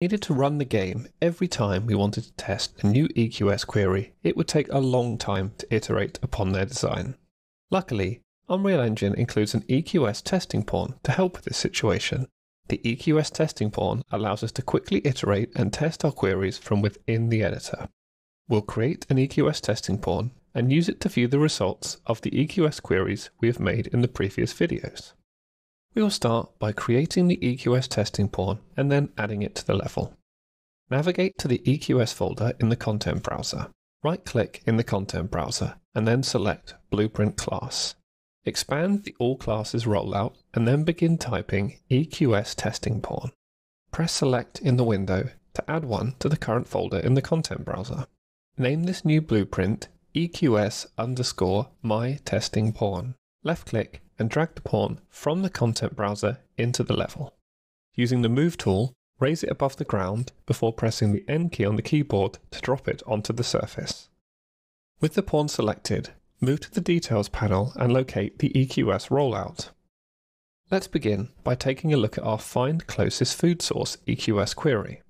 Needed to run the game every time we wanted to test a new EQS query, it would take a long time to iterate upon their design. Luckily, Unreal Engine includes an EQS testing pawn to help with this situation. The EQS testing pawn allows us to quickly iterate and test our queries from within the editor. We'll create an EQS testing pawn and use it to view the results of the EQS queries we have made in the previous videos. We will start by creating the EQS testing pawn and then adding it to the level. Navigate to the EQS folder in the content browser. Right-click in the content browser and then select Blueprint Class. Expand the All Classes rollout and then begin typing EQS testing pawn. Press Select in the window to add one to the current folder in the content browser. Name this new blueprint EQS_my_testing_pawn. Left-click and drag the pawn from the content browser into the level. Using the Move tool, raise it above the ground before pressing the N key on the keyboard to drop it onto the surface. With the pawn selected, move to the Details panel and locate the EQS rollout. Let's begin by taking a look at our Find Closest Food Source EQS query.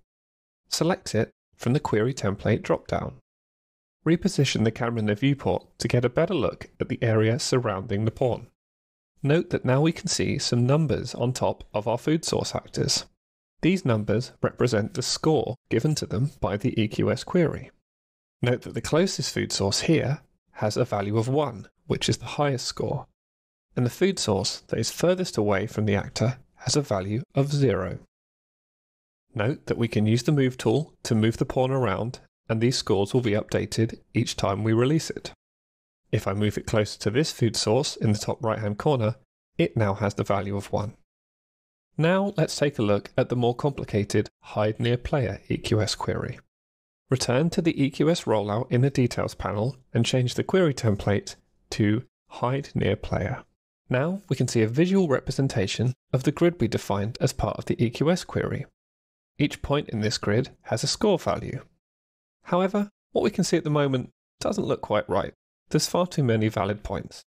Select it from the Query Template dropdown. Reposition the camera in the viewport to get a better look at the area surrounding the pawn. Note that now we can see some numbers on top of our food source actors. These numbers represent the score given to them by the EQS query. Note that the closest food source here has a value of 1, which is the highest score, and the food source that is furthest away from the actor has a value of 0. Note that we can use the Move tool to move the pawn around, and these scores will be updated each time we release it. If I move it closer to this food source in the top right hand corner, it now has the value of 1. Now let's take a look at the more complicated Hide Near Player EQS query. Return to the EQS rollout in the Details panel and change the query template to Hide Near Player. Now we can see a visual representation of the grid we defined as part of the EQS query. Each point in this grid has a score value. However, what we can see at the moment doesn't look quite right. There's far too many valid points.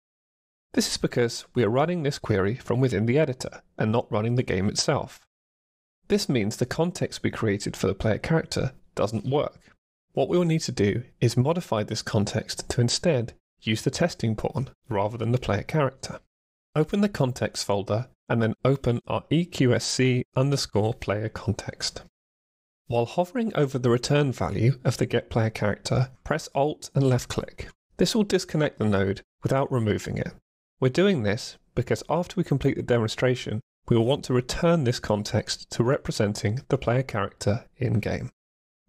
This is because we are running this query from within the editor and not running the game itself. This means the context we created for the player character doesn't work. What we will need to do is modify this context to instead use the testing pawn rather than the player character. Open the context folder and then open our EQSC_player context. While hovering over the return value of the getPlayerCharacter, press Alt and left click. This will disconnect the node without removing it. We're doing this because after we complete the demonstration, we will want to return this context to representing the player character in-game.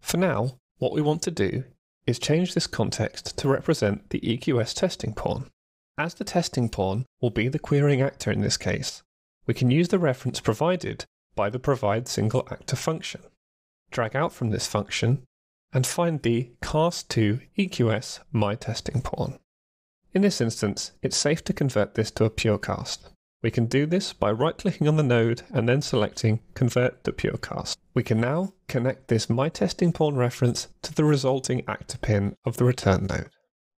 For now, what we want to do is change this context to represent the EQS testing pawn. As the testing pawn will be the querying actor in this case, we can use the reference provided by the provide single actor function. Drag out from this function and find the cast2 EQS my testing pawn. In this instance, it's safe to convert this to a pure cast. We can do this by right-clicking on the node and then selecting Convert to Pure Cast. We can now connect this my testing pawn reference to the resulting actor pin of the return node.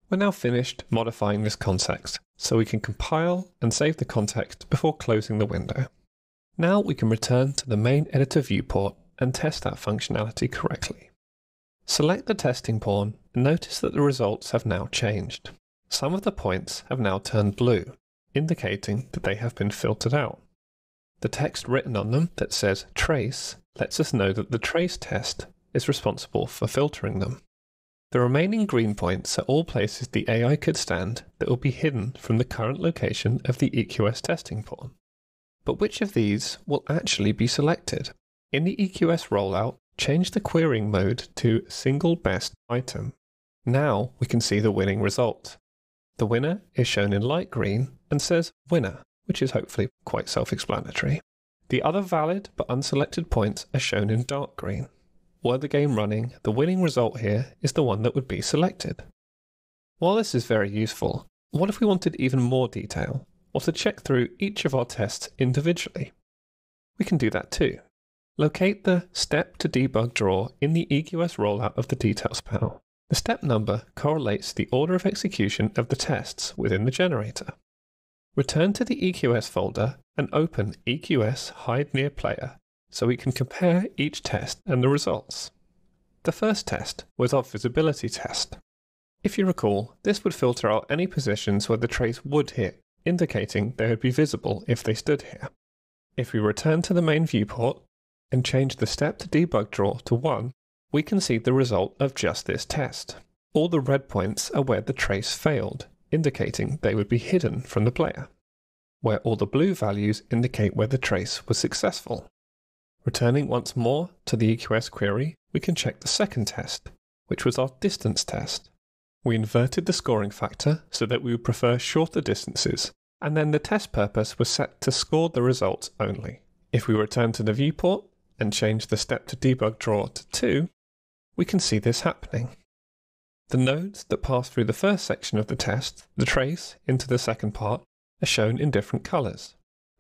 We're now finished modifying this context, so we can compile and save the context before closing the window. Now we can return to the main editor viewport and test that functionality correctly. Select the testing pawn and notice that the results have now changed. Some of the points have now turned blue, indicating that they have been filtered out. The text written on them that says trace lets us know that the trace test is responsible for filtering them. The remaining green points are all places the AI could stand that will be hidden from the current location of the EQS testing pawn. But which of these will actually be selected? In the EQS rollout, change the querying mode to Single Best Item. Now we can see the winning result. The winner is shown in light green and says Winner, which is hopefully quite self-explanatory. The other valid but unselected points are shown in dark green. Were the game running, the winning result here is the one that would be selected. While this is very useful, what if we wanted even more detail, or to check through each of our tests individually? We can do that too. Locate the Step to Debug drawer in the EQS rollout of the Details panel. The step number correlates the order of execution of the tests within the generator. Return to the EQS folder and open EQS Hide Near Player. so we can compare each test and the results. The first test was our visibility test. If you recall, this would filter out any positions where the trace would hit, indicating they would be visible if they stood here. If we return to the main viewport and change the step to debug draw to 1, we can see the result of just this test. All the red points are where the trace failed, indicating they would be hidden from the player, where all the blue values indicate where the trace was successful. Returning once more to the EQS query, we can check the second test, which was our distance test. We inverted the scoring factor so that we would prefer shorter distances, and then the test purpose was set to score the results only. If we return to the viewport and change the step to debug draw to 2, we can see this happening. The nodes that pass through the first section of the test, the trace, into the second part, are shown in different colours.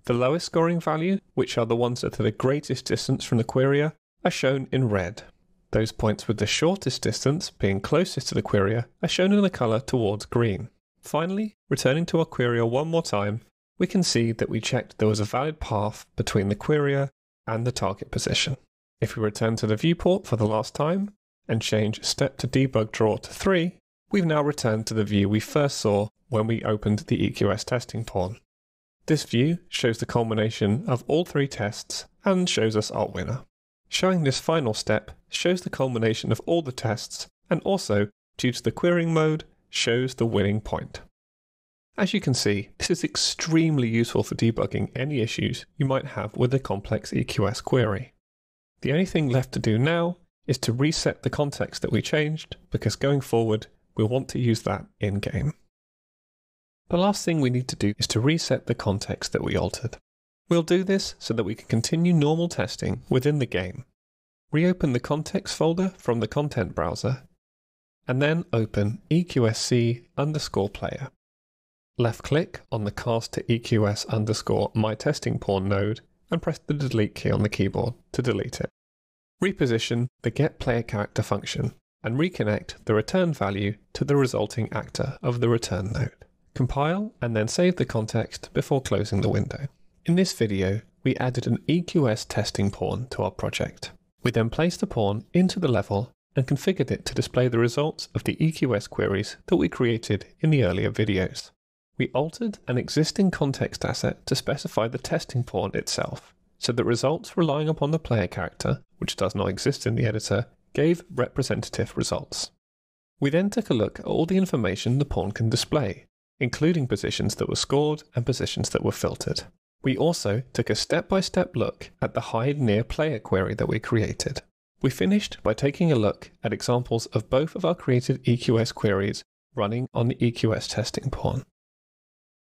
The lowest scoring value, which are the ones that are the greatest distance from the querier, are shown in red. Those points with the shortest distance, being closest to the querier, are shown in the colour towards green. Finally, returning to our querier one more time, we can see that we checked there was a valid path between the querier and the target position. If we return to the viewport for the last time, and change step to debug draw to 3, we've now returned to the view we first saw when we opened the EQS testing pawn. This view shows the culmination of all 3 tests and shows us our winner. Showing this final step shows the culmination of all the tests and also, due to the querying mode, shows the winning point. As you can see, this is extremely useful for debugging any issues you might have with a complex EQS query. The only thing left to do now is to reset the context that we changed, because going forward, we'll want to use that in-game. The last thing we need to do is to reset the context that we altered. We'll do this so that we can continue normal testing within the game. Reopen the context folder from the content browser, and then open EQSC_player. Left-click on the cast to EQS_myTestingPawn node and press the delete key on the keyboard to delete it. Reposition the getPlayerCharacter function and reconnect the return value to the resulting actor of the return node. Compile and then save the context before closing the window. In this video, we added an EQS testing pawn to our project. We then placed the pawn into the level and configured it to display the results of the EQS queries that we created in the earlier videos. We altered an existing context asset to specify the testing pawn itself, so that results relying upon the player character, which does not exist in the editor, gave representative results. We then took a look at all the information the pawn can display, including positions that were scored and positions that were filtered. We also took a step-by-step look at the hide near player query that we created. We finished by taking a look at examples of both of our created EQS queries running on the EQS testing pawn.